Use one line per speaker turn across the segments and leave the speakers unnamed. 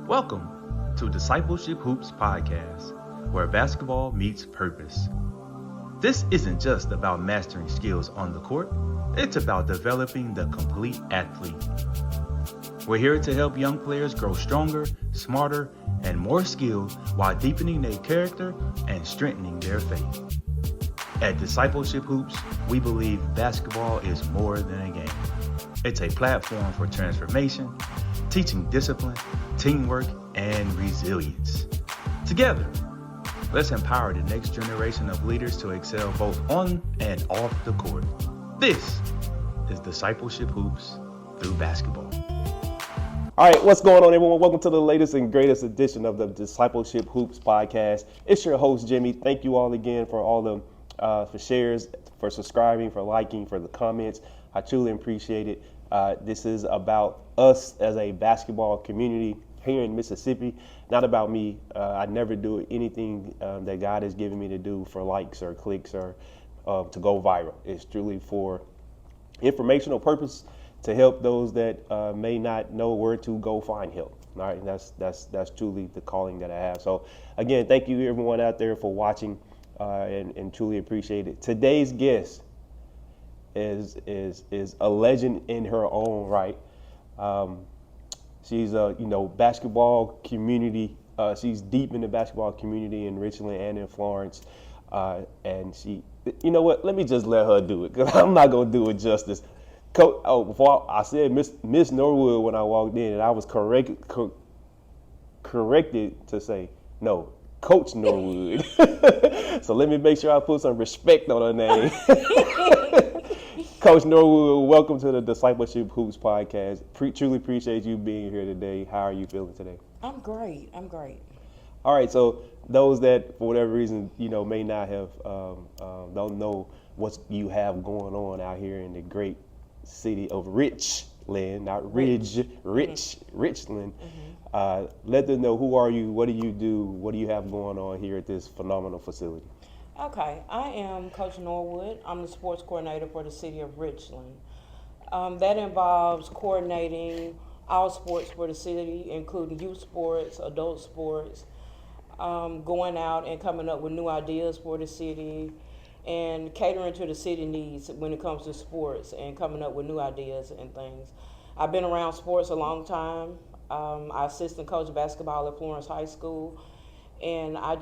Welcome to Discipleship Hoops Podcast, where basketball meets purpose. This isn't just about mastering skills on the court, it's about developing the complete athlete. We're here to help young players grow stronger, smarter, and more skilled while deepening their character and strengthening their faith. At Discipleship Hoops, we believe basketball is more than a game. It's a platform for transformation, teaching discipline, teamwork, and resilience. Together, let's empower the next generation of leaders to excel both on and off the court. This is Discipleship Hoops through basketball.
All right, what's going on, everyone? Welcome to the latest and greatest edition of the Discipleship Hoops podcast. It's your host, Jimmy. Thank you all again for all the for shares, for subscribing, for liking, for the comments. I truly appreciate it. This is about us as a basketball community here in Mississippi, not about me. I never do anything that God has given me to do for likes or clicks or to go viral. It's truly for informational purpose to help those that may not know where to go find help. All right, that's truly the calling that I have. So again, thank you everyone out there for watching and truly appreciate it. Today's guest is a legend in her own right. She's a basketball community. She's deep in the basketball community in Richland and in Florence. And she, you know what? Let me just let her do it because I'm not gonna do it justice. Before I said Miss Norwood when I walked in, and I was corrected to say no, Coach Norwood. So let me make sure I put some respect on her name. Coach Norwood, welcome to the Discipleship Hoops podcast. Truly appreciate you being here today. How are you feeling today?
I'm great.
All right, so those that for whatever reason may not have don't know what you have going on out here in the great city of Richland, not Ridge, Richland. Mm-hmm. Let them know, who are you, what do you do, what do you have going on here at this phenomenal facility?
Okay, I am Coach Norwood. I'm the sports coordinator for the City of Richland. That involves coordinating all sports for the city, including youth sports, adult sports, going out and coming up with new ideas for the city, and catering to the city needs when it comes to sports and coming up with new ideas and things. I've been around sports a long time. I assistant coach basketball at Florence High School, and I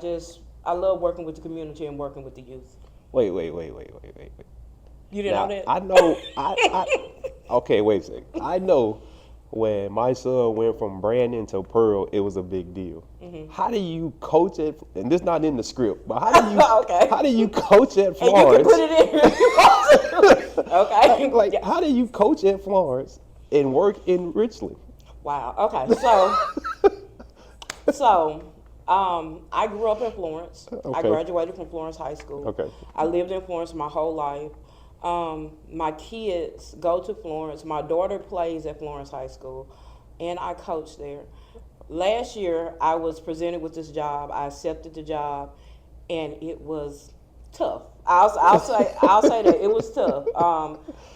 love working with the community and working with the youth.
Wait.
You didn't know that?
I know. Okay, wait a second. I know when my son went from Brandon to Pearl, it was a big deal. Mm-hmm. How do you coach it? And this not in the script, but how do you how do you coach at Florence?
And you can put it in here if you want to. Okay.
Yes. How do you coach at Florence and work in Richland?
Wow. Okay. So I grew up in Florence. Okay. I graduated from Florence High School.
Okay.
I lived in Florence my whole life. My kids go to Florence. My daughter plays at Florence High School, and I coach there. Last year, I was presented with this job. I accepted the job, and it was tough. I'll say that it was tough.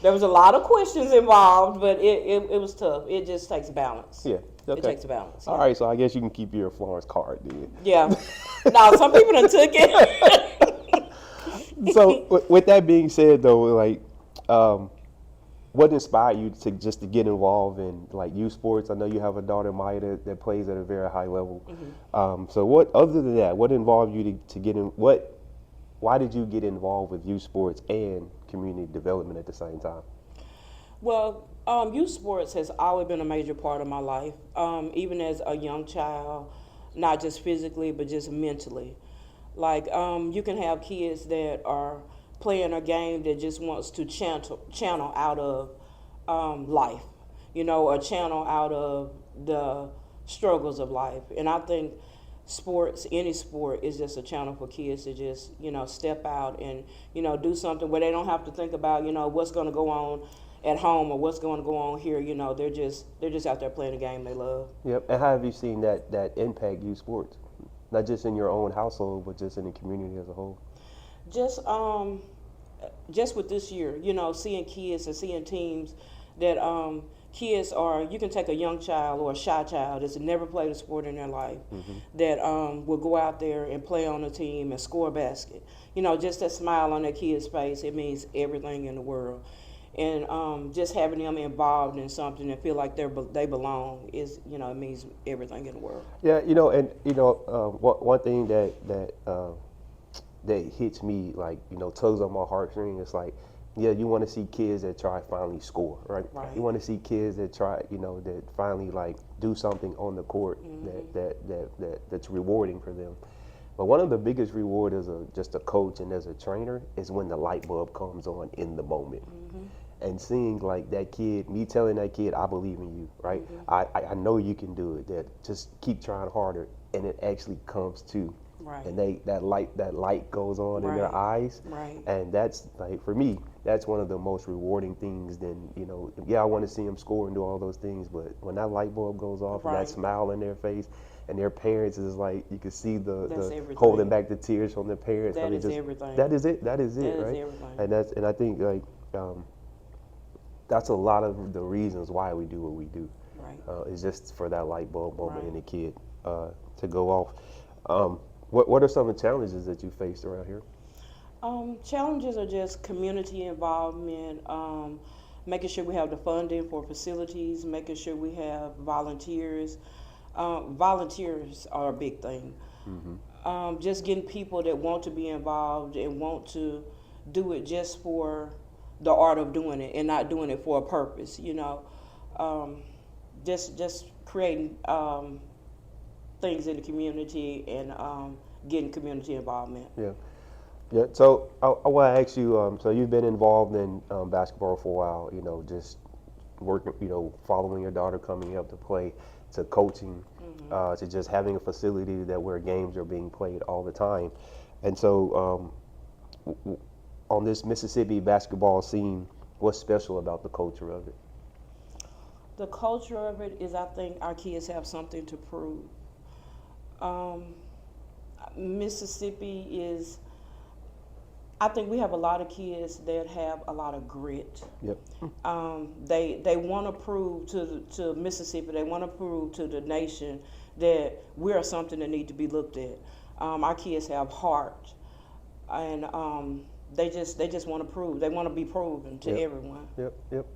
There was a lot of questions involved, but it was tough. It just takes balance.
Yeah. Okay.
It takes balance.
All right, so I guess you can keep your Florence card then.
Yeah. No, some people done took it.
So with that being said, though, what inspired you to get involved in youth sports? I know you have a daughter, Maya, that plays at a very high level. Mm-hmm. So what, other than that, what involved you to get in? Why did you get involved with youth sports and community development at the same time?
Well, youth sports has always been a major part of my life, even as a young child, not just physically, but just mentally. You can have kids that are playing a game that just wants to channel out of life, or channel out of the struggles of life. And I think sports, any sport, is just a channel for kids to just, step out and, do something where they don't have to think about, what's going to go on at home or what's going to go on here. They're just out there playing a game they love.
Yep. And how have you seen that impact youth sports? Not just in your own household, but just in the community as a whole?
Just with this year, seeing kids and seeing teams that kids are, you can take a young child or a shy child that's never played a sport in their life, that will go out there and play on a team and score a basket. You know, just that smile on that kid's face, it means everything in the world. And just having them involved in something and feel like they belong is, you know, it means everything in the world.
Yeah, you know, and you know, one thing that hits me, like, you know, tugs on my heartstring. It's like, yeah, you want to see kids that try finally score, right?
Right.
You want to see kids that try, you know, that finally like do something on the court that's rewarding for them. But one of the biggest reward as just a coach and as a trainer is when the light bulb comes on in the moment. And seeing like that kid, me telling that kid, I believe in you, right? I know you can do it. That just keep trying harder, and it actually comes to.
Right.
And that light goes on in their eyes.
Right.
And that's like, for me, that's one of the most rewarding things. Then, you know, yeah, I want to see them score and do all those things, but when that light bulb goes off and that smile in their face, and their parents is like, you can see the holding back the tears from their parents.
That is everything.
That is it. That is it, right?
Everything.
And I think like that's a lot of the reasons why we do what we do.
Right.
It's just for that light bulb moment in the kid to go off. What are some of the challenges that you faced around here?
Challenges are just community involvement, making sure we have the funding for facilities, making sure we have volunteers. Volunteers are a big thing. Just getting people that want to be involved and want to do it just for the art of doing it and not doing it for a purpose, you know. Just creating things in the community and getting community involvement.
Yeah. Yeah. So I want to ask you. So you've been involved in basketball for a while. You know, just working. You know, following your daughter coming up to play, to coaching, to just having a facility where games are being played all the time. And so, on this Mississippi basketball scene, what's special about the culture of it?
The culture of it is, I think our kids have something to prove. Mississippi is, I think we have a lot of kids that have a lot of grit.
Yep.
They want to prove to Mississippi, they want to prove to the nation that we are something that need to be looked at. Our kids have heart, and they just want to prove. They want to be proven to everyone.
Yep.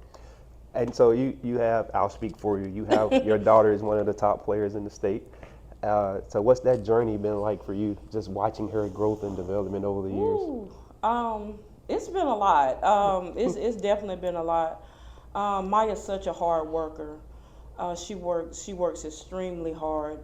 And so you have, I'll speak for you. You have your daughter is one of the top players in the state. So what's that journey been like for you, just watching her growth and development over the years?
It's been a lot. It's definitely been a lot. Maya's such a hard worker. She works extremely hard,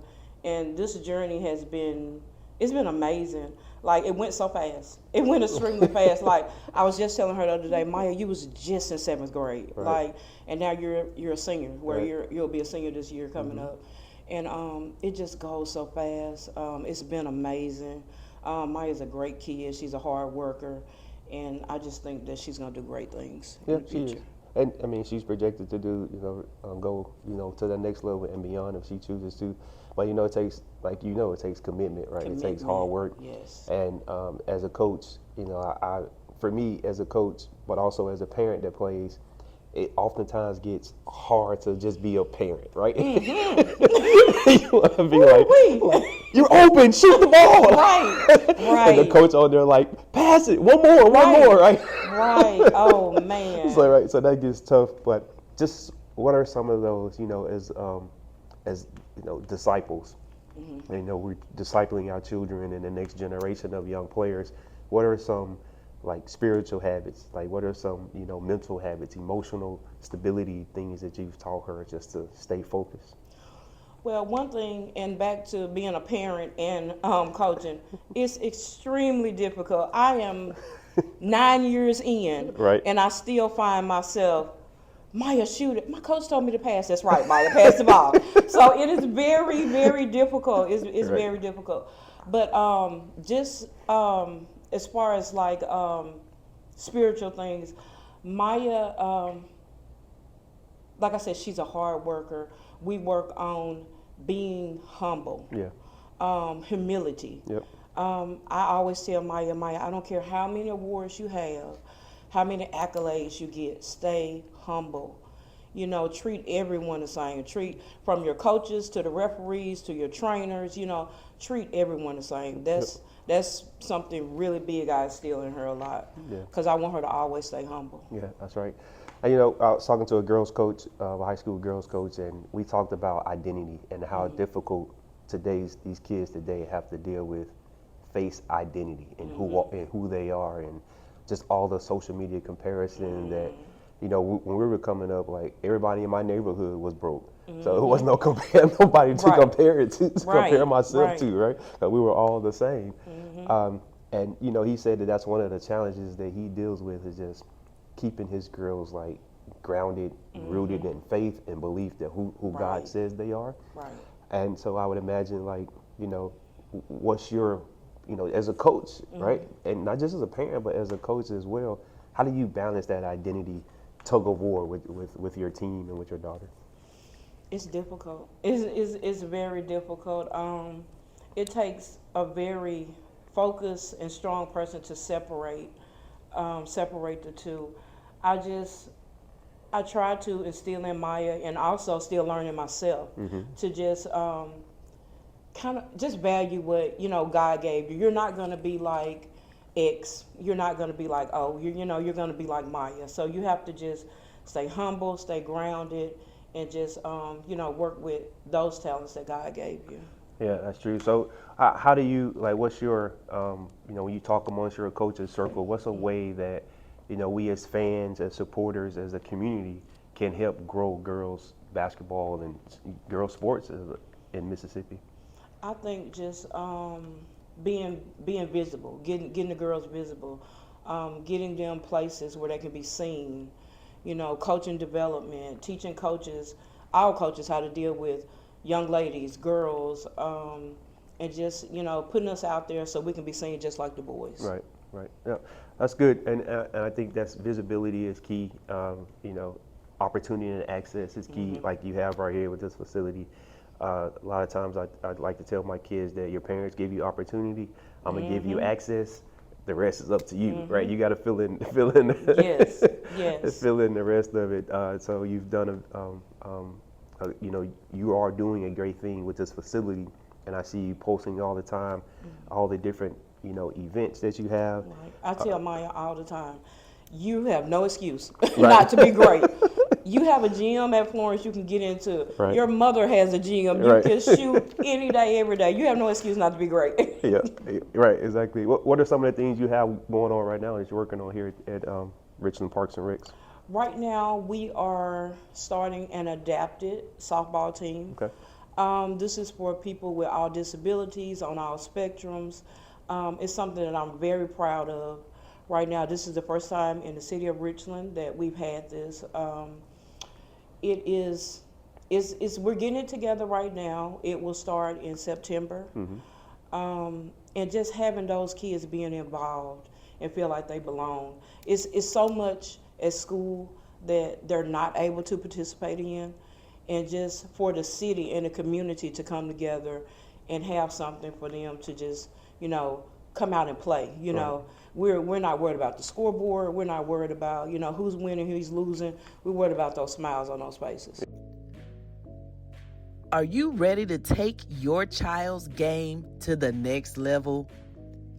and this journey it's been amazing. Like, it went so fast. It went extremely fast. Like, I was just telling her the other day, Maya, you was just in 7th grade.
Right.
Like, and now you're a senior, where you'll be a senior this year coming up. And it just goes so fast. It's been amazing. Maya's a great kid. She's a hard worker, and I just think that she's gonna do great things in the future.
She is. And I mean, she's projected to do, go, to the next level and beyond if she chooses to. But it takes, it takes commitment, right? It takes hard work.
Yes.
And as a coach, for me as a coach, but also as a parent that plays, it oftentimes gets hard to just be a parent, right? You want to be like, you're open, shoot the ball.
Right.
And the coach on there like, pass it, one more, right?
Right. Oh man.
So right, so that gets tough. But just what are some of those, as disciples? We're discipling our children and the next generation of young players. What are some spiritual habits? What are some mental habits, emotional stability things that you've taught her just to stay focused?
Well, one thing, and back to being a parent and coaching, it's extremely difficult. I am 9 years in,
right,
and I still find myself, Maya, shoot it. My coach told me to pass. That's right, Maya, pass the ball. So it is very, very difficult. It's right. Very difficult. But just as far as spiritual things, Maya, like I said, she's a hard worker. We work on being humble.
Yeah.
Humility.
Yep.
I always tell Maya, I don't care how many awards you have, how many accolades you get, stay humble. treat everyone the same. Treat from your coaches to the referees to your trainers, treat everyone the same. That's something really big I instill in her a lot, because I want her to always stay humble.
Yeah, that's right. And, I was talking to a girls coach, a high school girls coach, and we talked about identity and how difficult these kids today have to deal with face identity and who they are, and just all the social media comparison that, when we were coming up, like everybody in my neighborhood was broke. So it was nobody to compare it to, compare myself to, right? Because we were all the same. And he said that's one of the challenges that he deals with, is just keeping his girls like grounded, rooted in faith and belief that who God says they are.
Right.
And so I would imagine, like, what's your, as a coach, right? And not just as a parent, but as a coach as well. How do you balance that identity tug of war with your team and with your daughter?
It's difficult. It's very difficult. It takes a very focused and strong person to separate the two. I try to instill in Maya, and also still learning myself, to just kind of just value what God gave you. You're not going to be like X. You're not going to be like O. You're going to be like Maya. So you have to just stay humble, stay grounded, and just work with those talents that God gave you.
Yeah, that's true. So how do you, like, what's your when you talk amongst your coaches circle, what's a way that we as fans, as supporters, as a community can help grow girls basketball and girls sports in Mississippi?
I think just being visible, getting the girls visible, getting them places where they can be seen, coaching development, teaching all coaches how to deal with young ladies, girls, and just, putting us out there so we can be seen just like the boys.
Right. Yeah, that's good. And I think that's visibility is key. Opportunity and access is key, like you have right here with this facility. A lot of times I'd like to tell my kids that your parents give you opportunity. I'm going to give you access. The rest is up to you, right? You got to fill in.
Yes.
Fill in the rest of it. So you've done you are doing a great thing with this facility, and I see you posting all the time, all the different events that you have.
Right. I tell Maya all the time, you have no excuse not to be great. You have a gym at Florence you can get into.
Right.
Your mother has a gym. You can shoot any day, every day. You have no excuse not to be great.
Yeah, right, exactly. What are some of the things you have going on right now that you're working on here at Richland Parks and Recs?
Right now, we are starting an adapted softball team.
Okay.
This is for people with all disabilities on all spectrums. It's something that I'm very proud of. Right now, this is the first time in the City of Richland that we've had this. We're getting it together right now. It will start in September. And just having those kids being involved and feel like they belong. It's so much at school that they're not able to participate in. And just for the city and the community to come together and have something for them to just, come out and play. We're not worried about the scoreboard. We're not worried about, who's winning, who's losing. We're worried about those smiles on those faces.
Are you ready to take your child's game to the next level?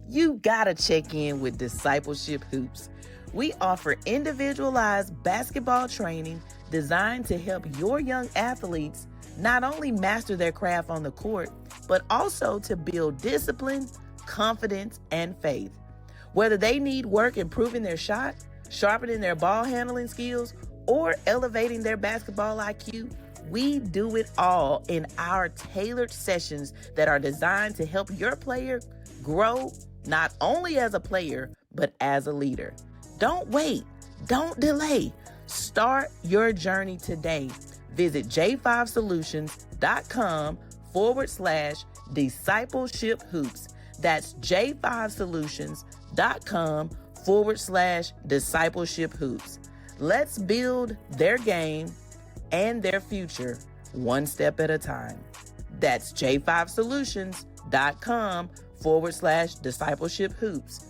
You gotta check in with Discipleship Hoops. We offer individualized basketball training designed to help your young athletes not only master their craft on the court, but also to build discipline, confidence, and faith. Whether they need work improving their shot, sharpening their ball handling skills, or elevating their basketball IQ, we do it all in our tailored sessions that are designed to help your player grow not only as a player, but as a leader. Don't wait. Don't delay. Start your journey today. Visit j5solutions.com/discipleship hoops. That's j5solutions.com/discipleship hoops. Let's build their game and their future one step at a time. That's j5solutions.com/discipleship hoops.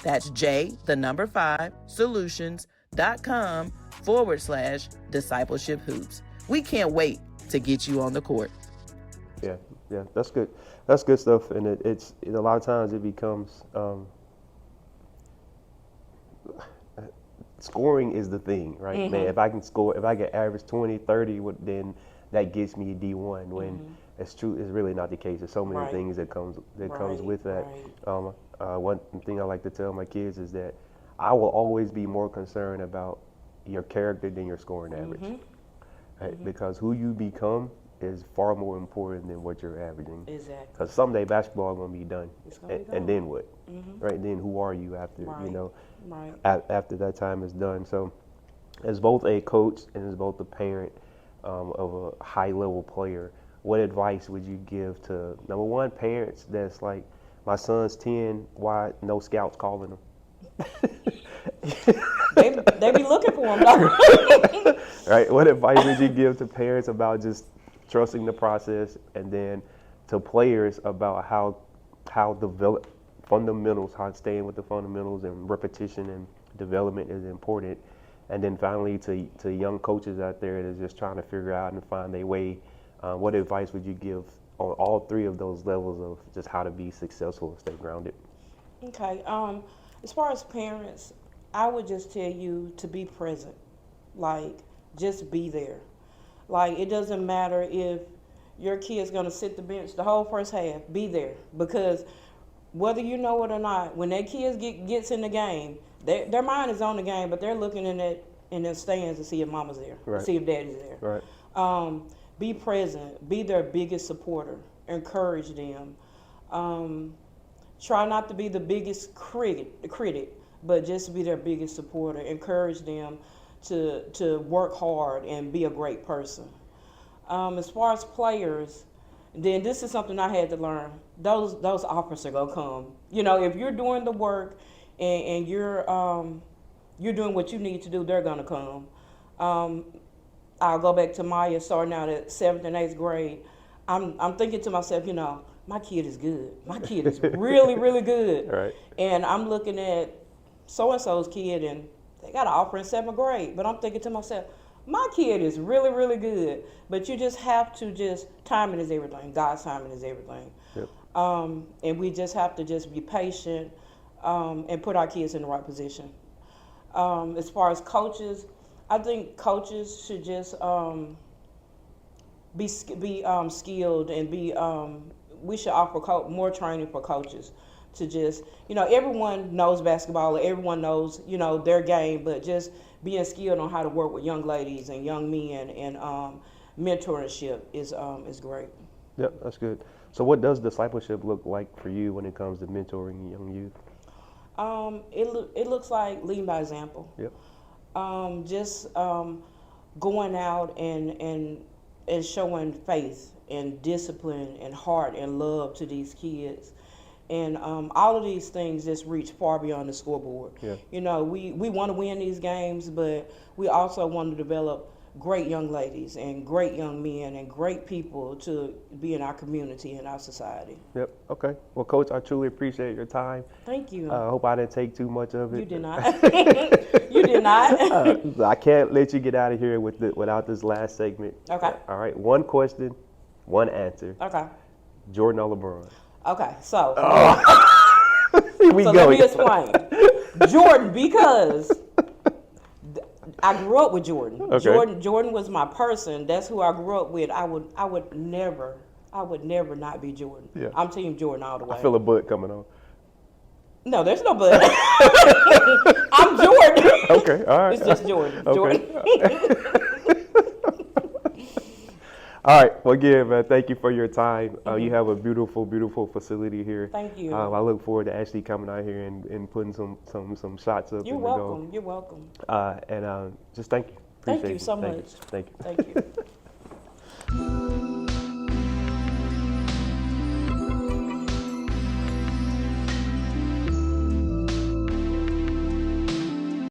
That's J, the number 5, solutions.com discipleship hoops. We can't wait to get you on the court.
Yeah, that's good. That's good stuff, and it's a lot of times it becomes scoring is the thing, right? Man, if I can score, if I can average 20, 30, then that gets me D1. When it's true, it's really not the case. There's so many things that comes with that. One thing I like to tell my kids is that I will always be more concerned about your character than your scoring average, right? Because who you become is far more important than what you're averaging.
Exactly.
Because someday basketball is going to be done. And then what?
Mm-hmm.
Right? Then who are you after,
Right.
After that time is done? So as both a coach and as both a parent of a high-level player, what advice would you give to, number one, parents that's like, my son's 10, why no scouts calling him?
they be looking for him, though.
Right? What advice would you give to parents about just trusting the process, and then to players about how develop fundamentals, how staying with the fundamentals and repetition and development is important, and then finally to young coaches out there that's just trying to figure out and find their way, what advice would you give on all three of those levels of just how to be successful and stay grounded?
Okay. As far as parents, I would just tell you to be present. Like, just be there. Like, it doesn't matter if your kid's going to sit the bench the whole first half. Be there. Because whether you know it or not, when that kid gets in the game, their mind is on the game, but they're looking in the stands to see if mama's there, to see if daddy's there.
Right.
Be present. Be their biggest supporter. Encourage them. Try not to be the biggest critic, but just be their biggest supporter. Encourage them to work hard and be a great person. As far as players, then this is something I had to learn. Those offers are gonna come. If you're doing the work and you're doing what you need to do, they're gonna come. I'll go back to Maya starting out at 7th and 8th grade. I'm thinking to myself, my kid is good. My kid is really, really good.
Right.
And I'm looking at so-and-so's kid, and they got an offer in 7th grade. But I'm thinking to myself, my kid is really, really good. But you just have to timing is everything. God's timing is everything.
Yep.
And we just have to just be patient and put our kids in the right position. As far as coaches, I think coaches should just be skilled and we should offer more training for coaches to just, everyone knows basketball, everyone knows, their game, but just being skilled on how to work with young ladies and young men and mentorship is great.
Yep, that's good. So what does discipleship look like for you when it comes to mentoring young youth?
It looks like leading by example.
Yep.
Just going out and showing faith and discipline and heart and love to these kids. And all of these things just reach far beyond the scoreboard.
Yeah.
We want to win these games, but we also want to develop great young ladies and great young men and great people to be in our community and our society.
Yep. Okay. Well, Coach, I truly appreciate your time.
Thank you.
I hope I didn't take too much of it.
You did not. You did not.
I can't let you get out of here without this last segment.
Okay.
All right. One question, one answer.
Okay.
Jordan or LeBron?
Okay. So.
Here we go.
Let me explain. Jordan, because I grew up with Jordan.
Okay.
Jordan was my person. That's who I grew up with. I would never not be Jordan.
Yeah.
I'm Team Jordan all the way.
I feel a butt coming on.
No, there's no but. I'm Jordan.
Okay, all right.
It's just Jordan.
Okay.
Jordan.
All right. Well, again, man, thank you for your time. You have a beautiful, beautiful facility here.
Thank you.
I look forward to actually coming out here and putting some shots up.
You're welcome. You're welcome.
And just thank you.
Thank
Appreciate
you so
Thank
much.
you. Thank you.
Thank you.